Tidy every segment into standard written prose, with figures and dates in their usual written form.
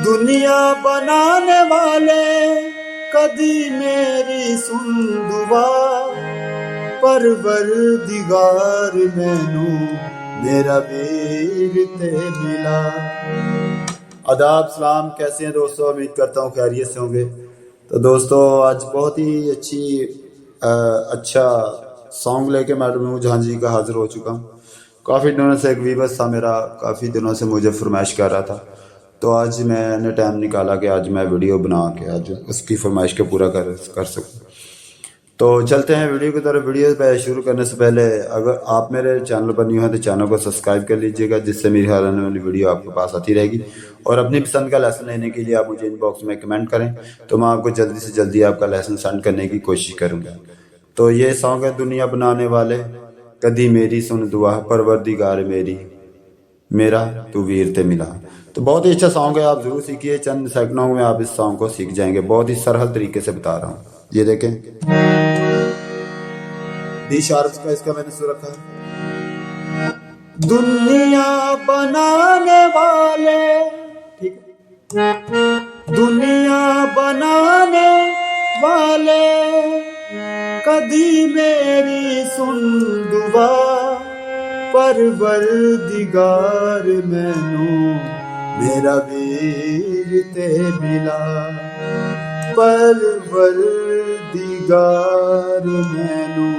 दुनिया बनाने वाले कदी मेरी सुन दुआ, परवरदिगार मैनू मेरा वीर ते मिला। आदाब सलाम, कैसे हैं दोस्तों? उम्मीद करता हूँ खैरियत से होंगे। तो दोस्तों आज बहुत ही अच्छा सॉन्ग लेके मैं नूर जहां जी का हाजिर हो चुका हूँ। काफ़ी दिनों से एक वीवर्स था मेरा, काफ़ी दिनों से मुझे फरमाइश कर रहा था, तो आज मैंने टाइम निकाला कि आज मैं वीडियो बना के आज उसकी फरमाइश को पूरा कर सकूँ। तो चलते हैं वीडियो की तरफ। वीडियो पे शुरू करने से पहले अगर आप मेरे चैनल पर न्यू हैं तो चैनल को सब्सक्राइब कर लीजिएगा, जिससे मेरी हर आने वाली वीडियो आपके पास आती रहेगी। और अपनी पसंद का लेसन लेने के लिए आप मुझे इनबॉक्स में कमेंट करें, तो मैं आपको जल्दी से जल्दी आपका लेसन सेंड करने की कोशिश करूँगा। तो ये सॉन्ग है दुनिया बनाने वाले कदी मेरी सुन दुआ, परवरदिगार मेरा तू वीर ते मिला। तो बहुत ही अच्छा सॉन्ग है, आप जरूर सीखिए। चंद सेकंडों में आप इस सॉन्ग को सीख जाएंगे, बहुत ही सरल तरीके से बता रहा हूँ। ये देखें, डी शार्प का इसका मैंने सुर रखा है। दुनिया बनाने वाले, ठीक है, दुनिया बनाने वाले कदी मेरी सुन दुआ, परवरदिगार मैनू मेरा वीर ते मिला, परवरदिगार मैनू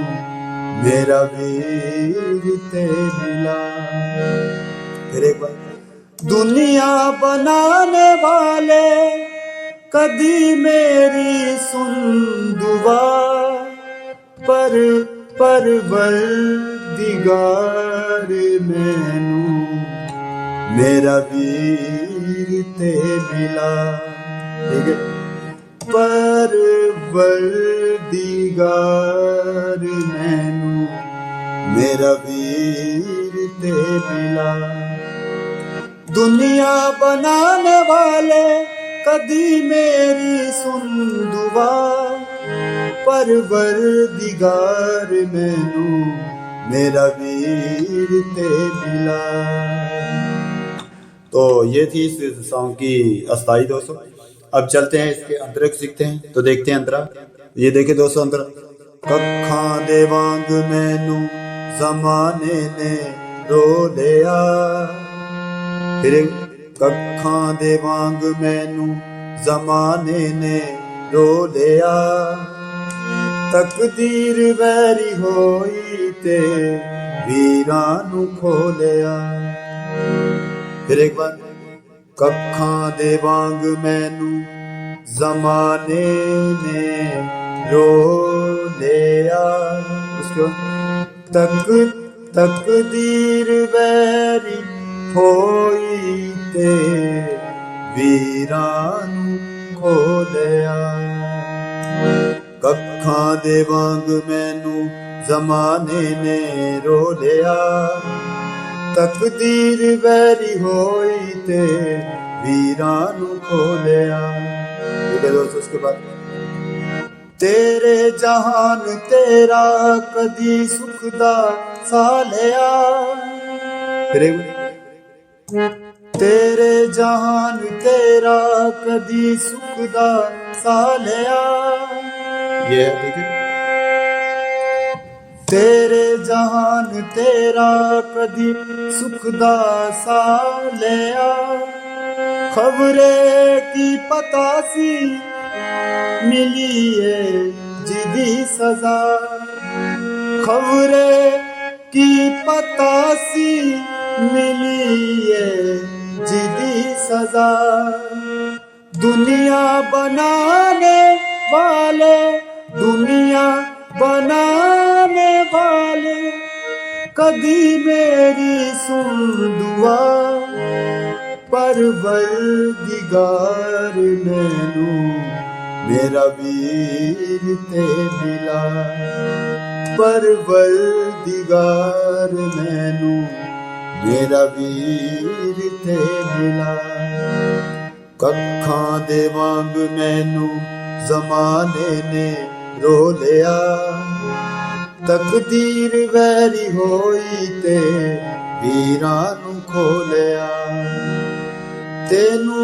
मेरा वीर ते मिला। फिर एक बार, दुनिया बनाने वाले कदी मेरी सुन दुआ, परवरदिगार मैनू मेरा वीर ते मिला। ठीक है, परवरदिगार मैनू मेरा वीर ते मिला। दुनिया बनाने वाले कदी मेरी सुन दुआ, परवरदिगार मैनू मेरा वीर ते मिला। तो ये थी इस सॉन्ग की अस्थाई दोस्तों। अब चलते हैं इसके अंतरा को सीखते हैं। तो देखते हैं अंतरा। ये देखिए दोस्तों, अंतरा कखां दे वांग मैनू ज़माने ने रो लिया। फिर कखां दे वांग मैनू ज़माने ने रो लिया, तकदीर वैरी होई ते वीरां नू खो लिया। फिर एक बार, कखां दे वांग मैनू ज़माने ने रो लिया, उसके बाद तकदीर वैरी होई ते वीरां नू खो लिया। कखां दे वांग मैनू ज़माने ने रो लिया, तकदीर वैरी होई ते वीरां नू खो लिया। दोस्तों उसके बाद, तेरे जहान तेरा कदी सुख दा सा लिया। तेरे जहान तेरा कदी सुख दा सा लिया। ये ठीक है, तेरे जहान तेरा कदी सुख दा सा लिया, खबरे की पता सी मिली है जिदी सजा, खबरे की पता सी मिली है जिदी सजा। दुनिया बनाने वाले, दुनिया बनाने वाले कदी मेरी सुन दुआ, परवरदिगार मैनू मेरा वीर ते मिला, परवरदिगार मैनू मेरा वीर ते मिला। कखां दे वांग मैनू ज़माने ने रो लिया, तकदीर वैरी होई ते वीरां नू खो लिया। तेनू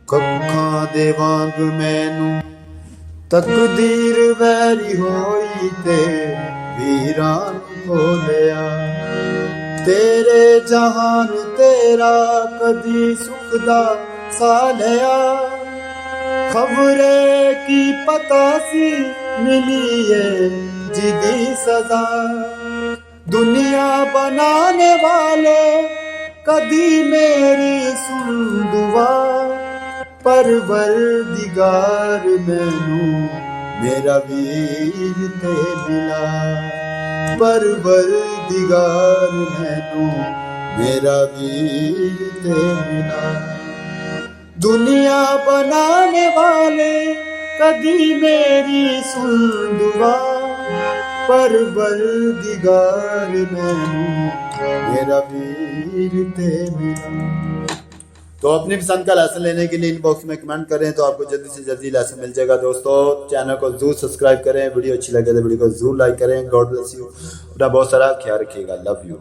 ਕੱਖਾਂ ਦੇ ਵਾਂਗ ਮੈਨੂੰ ਤਕਦੀਰ ਵੈਰੀ ਹੋਈ ਤੇ ਵੀਰਾਂ ਨੂੰ ਖੋਲਿਆ ਤੇਰੇ ਜਹਾਨ ਤੇਰਾ ਕਦੀ ਸੁਖ ਦਾ ਸਾਹ ਲਿਆ खबरे की पता सी मिली है जिदी सजा दुनिया बनाने वाले कदी मेरी सुन दुआ परवरदिगार मैनू मेरा वीर ते मिला परवरदिगार मैनू मेरा वीर ते मिला दुनिया बनाने वाले कदी मेरी सुन दुआ परवरदिगार मैनू मेरा वीर ते मिला। तो अपनी पसंद का लेसन लेने के लिए इनबॉक्स में कमेंट करें तो आपको जल्दी से जल्दी लेसन मिल जाएगा। दोस्तों चैनल को जरूर सब्सक्राइब करें, वीडियो अच्छी लगे तो वीडियो को जरूर लाइक करें। गॉड ब्लेस यू, अपना बहुत सारा ख्याल रखिएगा। Love you.